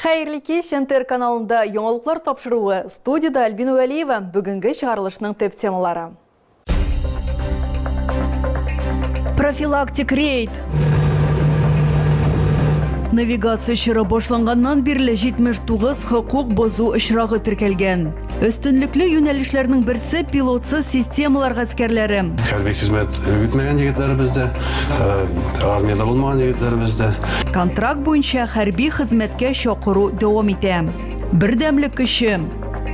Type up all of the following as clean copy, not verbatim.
Xeyirli kеш, НТР каналында яңалыклар тапшыруы. Студияда Альбина Вәлиева, бүгінгі шығарылышның төп темалары. Профилактик рейд. Навигация шыры башланганнан бирле 79 хукук бозу очрагы теркәлгән. Өстенлекле юнәлешләрнең берсе пилотсыз системалар гаскәрләре. Хәрби хезмәт үтмәгән егетләребездә, армияда булмаган егетләребездә. Контракт буенча хәрби хезмәткә чакыру дәвам итә. Бердәмлек кеше.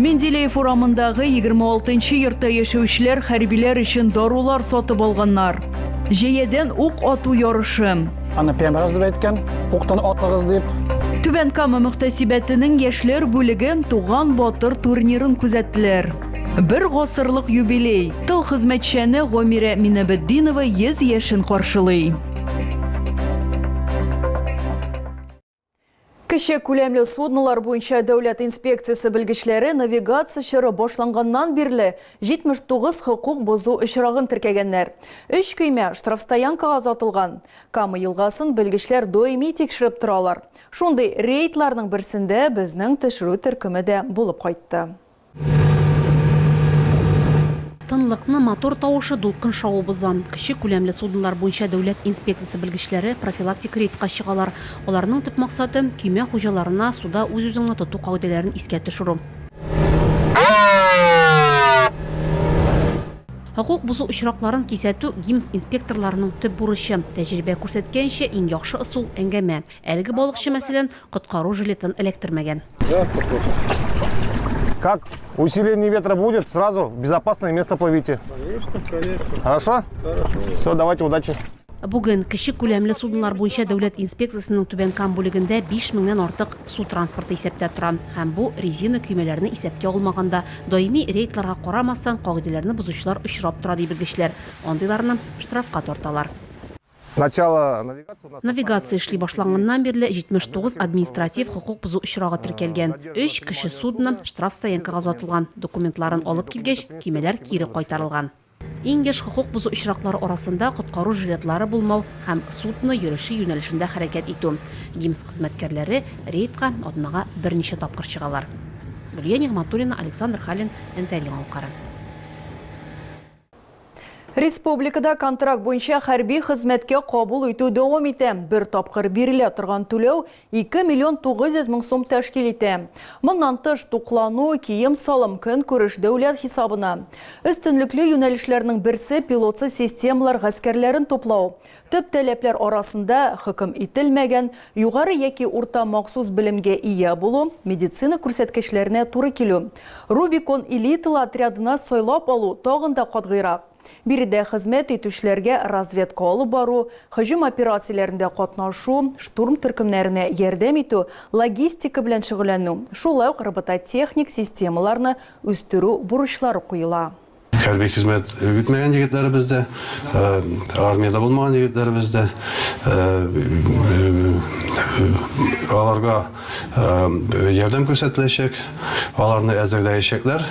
Менделеев урамындагы 26-нчы йортта яшәүчеләр хәрбиләр өчен дарулар сатып алганнар. Җәядән ук ату ярышы. Аны пәйгамбәрimiz әйткән, уктан атлагыз дип. Түбән Кама мөхтәсибәтенең яшьләр бүлеге туган батыр турнирын күзәттеләр. Бер гасырлык юбилей. Тыл хезмәтчәне Гомира Минабетдинова 100 яшен каршылый. Кеше күләмле суднолар буенча дәүләт инспекциясы белгечләре навигация чоры башланганнан бирле 79 хукук бозу очрагын теркәгәннәр. 3 көймә штрафстоянкага озатылган. Кама елгасын белгечләр доими тикшереп торалар. Шундый рейдларның берсендә безнең төшерү төркеме дә булып кайтты. Тынлыкны мотор тавышы дулкын шауы бозан. Кеше күләмле суднолар буенча дәүләт инспекциясы белгечләре профилактик рейдка чыгалар. Аларның төп максаты көймә хуҗаларына суда үз-үзеңне тоту кагыйдәләрен искә төшерү. Хукук бозу очракларын кисәтү ГИМС инспекторларының төп бурычы. Тәҗрибә күрсәткәнчә иң яхшы ысул әңгәмә. Әлеге балыкчы мәсәлән коткару жилетын электирмәгән. Как усиление ветра будет, сразу в безопасное место плывите. Конечно. Хорошо? Хорошо. Все, давайте, удачи. Бүген кеше күләмле суднолар буенча дәүләт инспекциясының Түбән Кама бүлегендә 5000-нән артык су транспорты исәптә тора. Һәм бу резина көймәләрне исәпкә алмаганда даими рейдларга карамастан кагыйдәләрне бозучылар очрап тора ди белгечләр. Андыйларны штрафка тарталар. Сначала Навигация эшли башланганнан бирле 79 административ хукук бозу очрагы теркәлгән. 3 кеше судны штраф стоянкага озатылган. Документларын алып килгәч, көймәләр кире кайтарылган. Иң яшь хукук бозу очраклары арасында коткару жилетлары булмау һәм судны йөреше юнәлешендә хәрәкәт итү. ГИМС хезмәткәрләре рейдка атнага берничә тапкыр чыгалар. Гөлия Нигъматуллина, Александр Халин, НТР Яңалыклары. Республикада контракт буенча хәрби хезмәткә кабул итү дәвам итә. Бер тапкыр бирелә торган түләү 2 миллион 900 мең сум тәшкил итә. Моннан тыш туклану, кием салым, көнкүреш дәүләт хисабына. Өстенлекле юнәлешләрнең берсе пилотсыз системалар гаскәрләрен туплау. Төп таләпләр арасында хөкем ителмәгән, югары яки урта махсус белемгә ия булу, медицина күрсәткечләренә туры килү. Рубикон элиталы отрядына сайлап алу тагын да катгыйрак. Биредә хезмәт итүчеләргә разведка алып бару, һөҗүм операцияләрендә катнашу, штурм төркемнәренә ярдәм итү, логистика белән шөгыльләнү, шулай ук робототехник системаларны үстерү бурычлары куела. Хәрби хезмәт үтмәгән егетләребездә, армияда булмаган егетләребездә, аларга ярдәм күрсәтеләчәк, аларны әзерләячәкләр.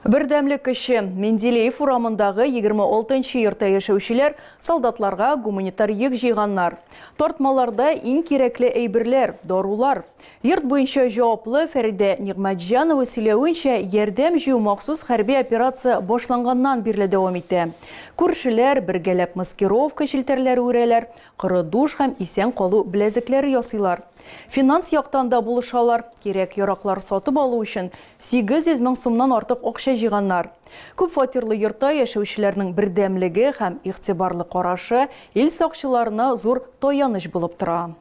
Бердәмлек кеше Менделеев урамындагы 26-нчы йортта яшәүчеләр солдатларга гуманитар йөк җыйганнар. Тартмаларда иң кирәкле әйберләр, дарулар. Йорт буенча җаваплы Фәридә Нигъмәтҗанова сөйләвенчә, ярдәм җыю махсус хәрби операция башланганнан бирле дәвам итә. Күршеләр бергәләп маскировка челтәрләре үрәләр, коры душ һәм исән калу беләзекләре ясыйлар. Финанс яктан да булышалар. Кирәк яраклар сатып алу өчен 800 мең сумнан артык акча җыйганнар. Күп фатирлы йортта яшәүчеләрнең бердәмлеге һәм игътибарлы карашы ил сакчыларына зур таяныч булып тора.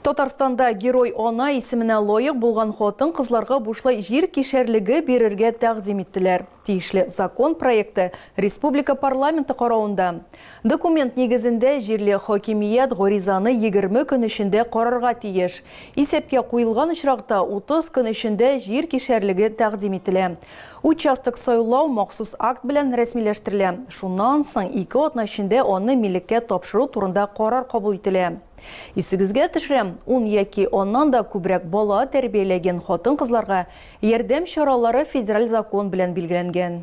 Татарстанда герой ана исеменә лайык булган хатын кызларга бушлай жир кишәрлеге бирергә тәкъдим иттеләр. Тиешле закон проекты республика парламенты каравында. Документ нигезендә җирле хакимият гаризаны 20 көн эчендә карарга тиеш. Исәпкә куелган очракта 30 көн эчендә жир кишәрлеге тәкъдим ителә. Участок сайлау махсус акт белән рәсмиләштерелә. Шуннан соң 2 атна эчендә аны милеккә тапшыру турында карар кабул ителә. Исегезгә төшерәм, 10 яки оннан да күбрәк бала тәрбияләгән хатын-кызларга ярдәм чаралары федераль закон белән билгеләнгән.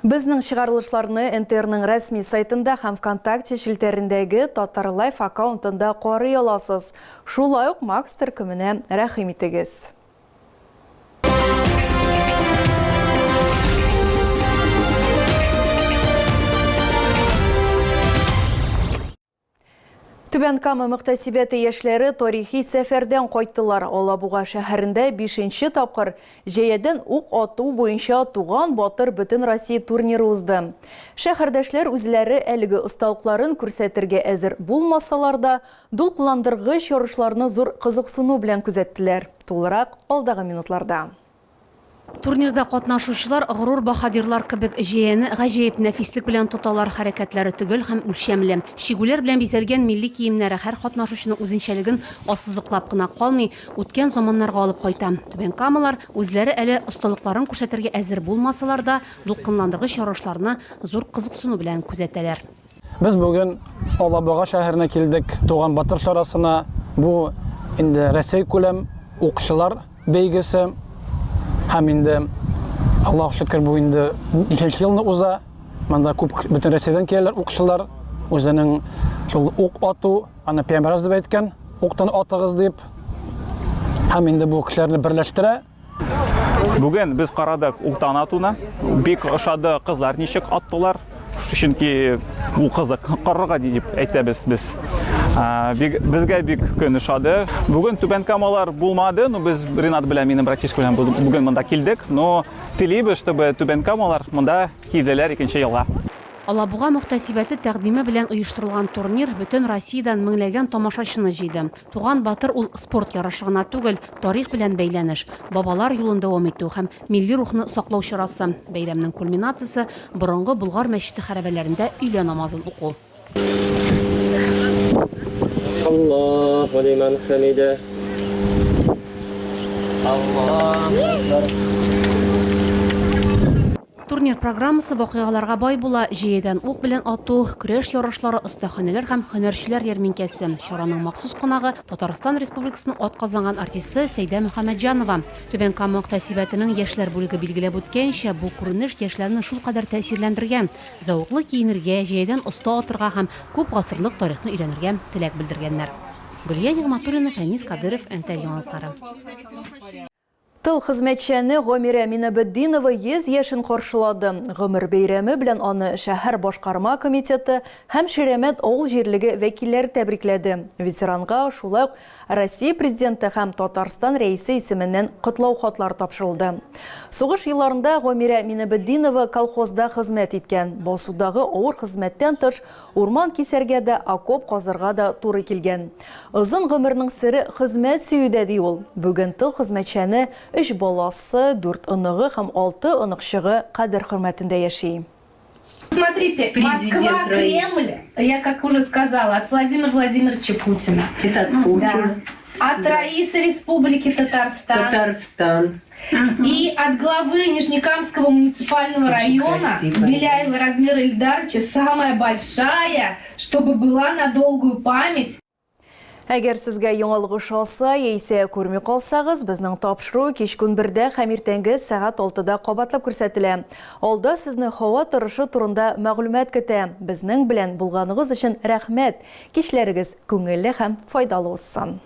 Безнең чыгарылышларны НТРның рәсми сайтында һәм ВКонтакте шелтәрендәге Татар Лайф аккаунтында карый аласыз. Шулай ук Макс төркеменә рәхим итегез. Түбән Кама мөхтәсибәте яшьләре тарихи сәфәрдән кайттылар. Алабуга шәһәрендә 5-нче тапкыр җәядән ук ату буенча туган батыр бөтен Россия турниры узды. Шәһәрдәшләр үзләре әлеге осталыкларын күрсәтергә әзер булмасалар да, дулкыландыргыч ярышларны зур кызыксыну белән күзәттеләр. Тулырак алдагы минутларда. Турнирда катнашучылар горур баһадирлар кебек җәяне гаҗәеп нәфислек белән тоталар, хәрәкәтләре түгел һәм үлчәмле. Шигүләр белән бизәлгән милли киемнәре һәр катнашучының үзенчәлеген ассызыклап кына калмый, үткән заманнарга алып кайта. Түбән Камалар үзләре әле осталыкларын күрсәтергә әзер булмасалар да, дулкынландыргыч ярышларны зур кызыксыну белән күзәтәләр. Без бүген Алабуга шәһәренә килдек. Туган батыр шарасына. Бу инде Россия күләм укчылар бәйгесе. Һәм инде Аллаһ шөкер бу инде 2нче елны уза. Монда күп бөтен Россиядән киләләр укчылар. Үзенең шул ук ату, аны Пәйгамбәр дип әйткән, уктан атыгыз дип. Һәм инде бу кешеләрне берләштерә. Бүген без карадык уктан атуна. Бик ошады кызлар ничек аттылар. Чөнки бу кызык карарга дип әйтәбез без. Безгә бик көн ошады. Бүген Түбән Камалар булмады, но без Ринат белән минем братишка белән бүген монда килдек, но телибез, чтобы Түбән Камалар монда килделәр 2нче елга. Алабуга мөхтәсибәте тәкъдиме белән оештырылган турнир бөтен Россиядән меңләгән тамашачыны җыйды. Туган батыр ул спорт ярышы гына түгел, тарих белән бәйләнеш, бабалар юлын дәвам итү һәм милли рухны саклау чарасы. Бәйрәмнең кульминациясе борынгы Болгар мәчете хәрабәләрендә өйлә намазын уку. Аллаһу лиман хамида. Аллаһу. Турнир программасы вакыйгаларга бай була. Җәядән ук белән ату, көрәш ярышлары, остаханәләр һәм һөнәрчеләр ярминкәсе. Чараның махсус кунагы Татарстан Республикасының атказанган артисты Сәйдә Мөхәммәтҗанова. Түбән Кама мөхтәсибәтенең яшьләр бүлеге билгеләп үткәнчә, бу күренеш яшьләрне шулкадәр тәэсирләндергән. Зауыклы киенергә, җәядән оста атырга һәм күп гасырлык тарихны өйрәнергә теләк белдергәннәр. Гөлия Нигъматуллина, Фәнис Кадыров, НТР яңалыклары. Тыл хезмәтчәне Гомирә Минабетдинова 100 яшен каршылады. Гомер бәйрәме белән аны шәһәр башкарма комитеты һәм Шеремет авыл җирлеге вәкилләре тәбрикләде. Ветеранга шулай ук Россия президенты һәм Татарстан рәисе исеменнән котлау хатлар тапшырылды. Сугыш елларында Гомирә Минабетдинова колхозда хезмәт иткән. Басудагы авыр хезмәттән тыш урман кисәргә дә, окоп казырга да туры килгән. Озын гомернең сире хезмәт сөюдә ди ул. Бүген тыл хезмәтчәне 3 баласы, 4 оныгы һәм 6 оныкчыгы кадер хөрмәтендә яши. Смотрите, Москва, Кремль, я как уже сказала, от Владимира Владимировича Путина. Это от Путина. Да. От Раисы Республики Татарстан. И от главы Нижнекамского муниципального района Беляева Радмира Ильдаровича самая большая, чтобы была на долгую память. Әгәр сезгә яңалык ошаса, яисә күрми калсагыз, безнең тапшыру кич көн 1дә һәм иртәнге сәгать 6да кабатлап күрсәтелә. Алда сезне һава торышы турында мәгълүмат көтә. Безнең белән булганыгыз өчен рәхмәт. Кичләрегез күңелле һәм файдалы булсын.